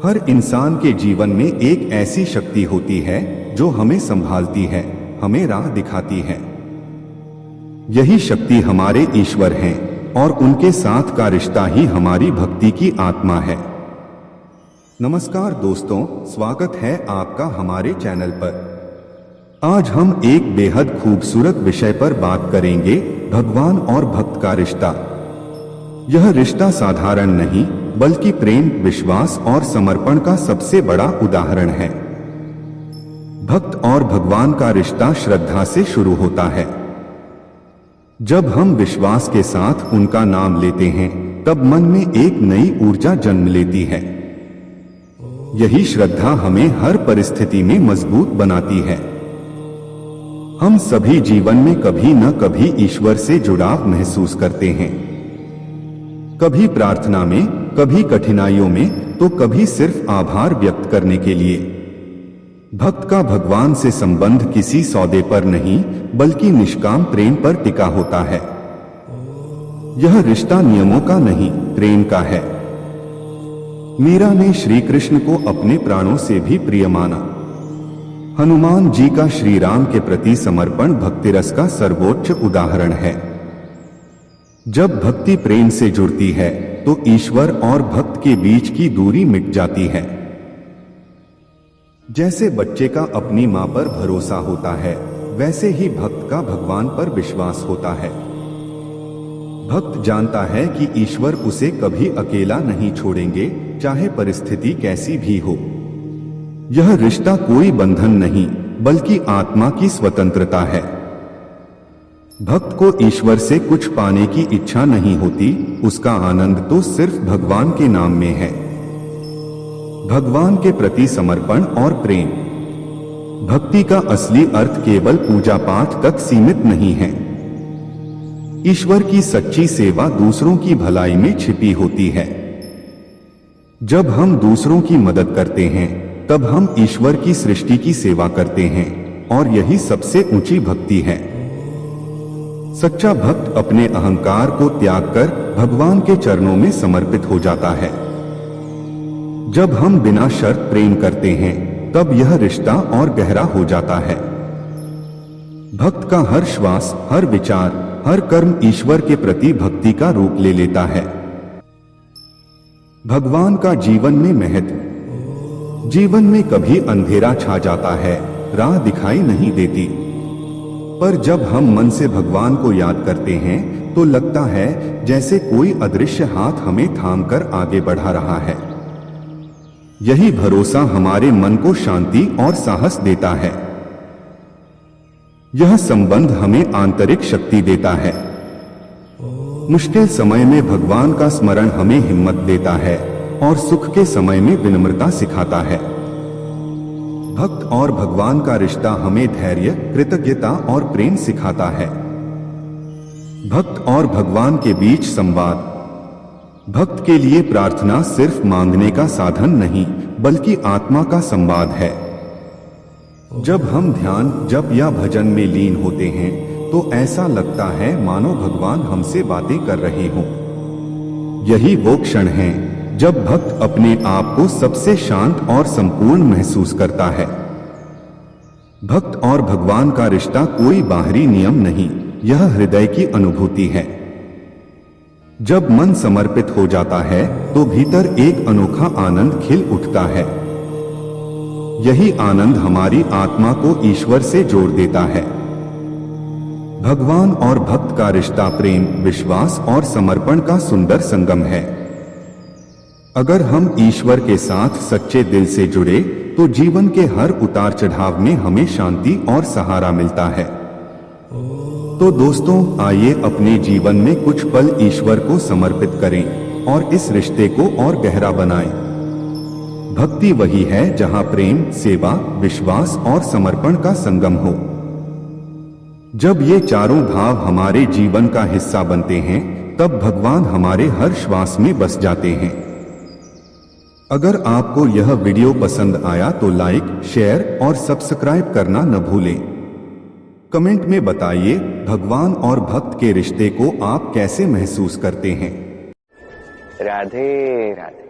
हर इंसान के जीवन में एक ऐसी शक्ति होती है जो हमें संभालती है, हमें राह दिखाती है। यही शक्ति हमारे ईश्वर हैं और उनके साथ का रिश्ता ही हमारी भक्ति की आत्मा है। नमस्कार दोस्तों, स्वागत है आपका हमारे चैनल पर। आज हम एक बेहद खूबसूरत विषय पर बात करेंगे, भगवान और भक्त का रिश्ता। यह रिश्ता साधारण नहीं बल्कि प्रेम, विश्वास और समर्पण का सबसे बड़ा उदाहरण है। भक्त और भगवान का रिश्ता श्रद्धा से शुरू होता है। जब हम विश्वास के साथ उनका नाम लेते हैं तब मन में एक नई ऊर्जा जन्म लेती है। यही श्रद्धा हमें हर परिस्थिति में मजबूत बनाती है। हम सभी जीवन में कभी न कभी ईश्वर से जुड़ाव महसूस करते हैं, कभी प्रार्थना में, कभी कठिनाइयों में, तो कभी सिर्फ आभार व्यक्त करने के लिए। भक्त का भगवान से संबंध किसी सौदे पर नहीं बल्कि निष्काम प्रेम पर टिका होता है। यह रिश्ता नियमों का नहीं, प्रेम का है। मीरा ने श्री कृष्ण को अपने प्राणों से भी प्रिय माना। हनुमान जी का श्री राम के प्रति समर्पण भक्तिरस का सर्वोच्च उदाहरण है। जब भक्ति प्रेम से जुड़ती है तो ईश्वर और भक्त के बीच की दूरी मिट जाती है। जैसे बच्चे का अपनी मां पर भरोसा होता है, वैसे ही भक्त का भगवान पर विश्वास होता है। भक्त जानता है कि ईश्वर उसे कभी अकेला नहीं छोड़ेंगे, चाहे परिस्थिति कैसी भी हो। यह रिश्ता कोई बंधन नहीं बल्कि आत्मा की स्वतंत्रता है। भक्त को ईश्वर से कुछ पाने की इच्छा नहीं होती, उसका आनंद तो सिर्फ भगवान के नाम में है। भगवान के प्रति समर्पण और प्रेम। भक्ति का असली अर्थ केवल पूजा पाठ तक सीमित नहीं है। ईश्वर की सच्ची सेवा दूसरों की भलाई में छिपी होती है। जब हम दूसरों की मदद करते हैं तब हम ईश्वर की सृष्टि की सेवा करते हैं, और यही सबसे ऊंची भक्ति है। सच्चा भक्त अपने अहंकार को त्याग कर भगवान के चरणों में समर्पित हो जाता है। जब हम बिना शर्त प्रेम करते हैं तब यह रिश्ता और गहरा हो जाता है। भक्त का हर श्वास, हर विचार, हर कर्म ईश्वर के प्रति भक्ति का रूप ले लेता है। भगवान का जीवन में महत्व। जीवन में कभी अंधेरा छा जाता है, राह दिखाई नहीं देती, पर जब हम मन से भगवान को याद करते हैं तो लगता है जैसे कोई अदृश्य हाथ हमें थामकर आगे बढ़ा रहा है। यही भरोसा हमारे मन को शांति और साहस देता है। यह संबंध हमें आंतरिक शक्ति देता है। मुश्किल समय में भगवान का स्मरण हमें हिम्मत देता है और सुख के समय में विनम्रता सिखाता है। भक्त और भगवान का रिश्ता हमें धैर्य, कृतज्ञता और प्रेम सिखाता है। भक्त और भगवान के बीच संवाद। भक्त के लिए प्रार्थना सिर्फ मांगने का साधन नहीं बल्कि आत्मा का संवाद है। जब हम ध्यान, जप या भजन में लीन होते हैं तो ऐसा लगता है मानो भगवान हमसे बातें कर रहे हों। यही वो क्षण है जब भक्त अपने आप को सबसे शांत और संपूर्ण महसूस करता है। भक्त और भगवान का रिश्ता कोई बाहरी नियम नहीं, यह हृदय की अनुभूति है। जब मन समर्पित हो जाता है तो भीतर एक अनोखा आनंद खिल उठता है। यही आनंद हमारी आत्मा को ईश्वर से जोड़ देता है। भगवान और भक्त का रिश्ता प्रेम, विश्वास और समर्पण का सुंदर संगम है। अगर हम ईश्वर के साथ सच्चे दिल से जुड़े तो जीवन के हर उतार चढ़ाव में हमें शांति और सहारा मिलता है। तो दोस्तों, आइए अपने जीवन में कुछ पल ईश्वर को समर्पित करें और इस रिश्ते को और गहरा बनाएं। भक्ति वही है जहां प्रेम, सेवा, विश्वास और समर्पण का संगम हो। जब ये चारों भाव हमारे जीवन का हिस्सा बनते हैं तब भगवान हमारे हर श्वास में बस जाते हैं। अगर आपको यह वीडियो पसंद आया तो लाइक, शेयर और सब्सक्राइब करना न भूलें। कमेंट में बताइए भगवान और भक्त के रिश्ते को आप कैसे महसूस करते हैं। राधे राधे।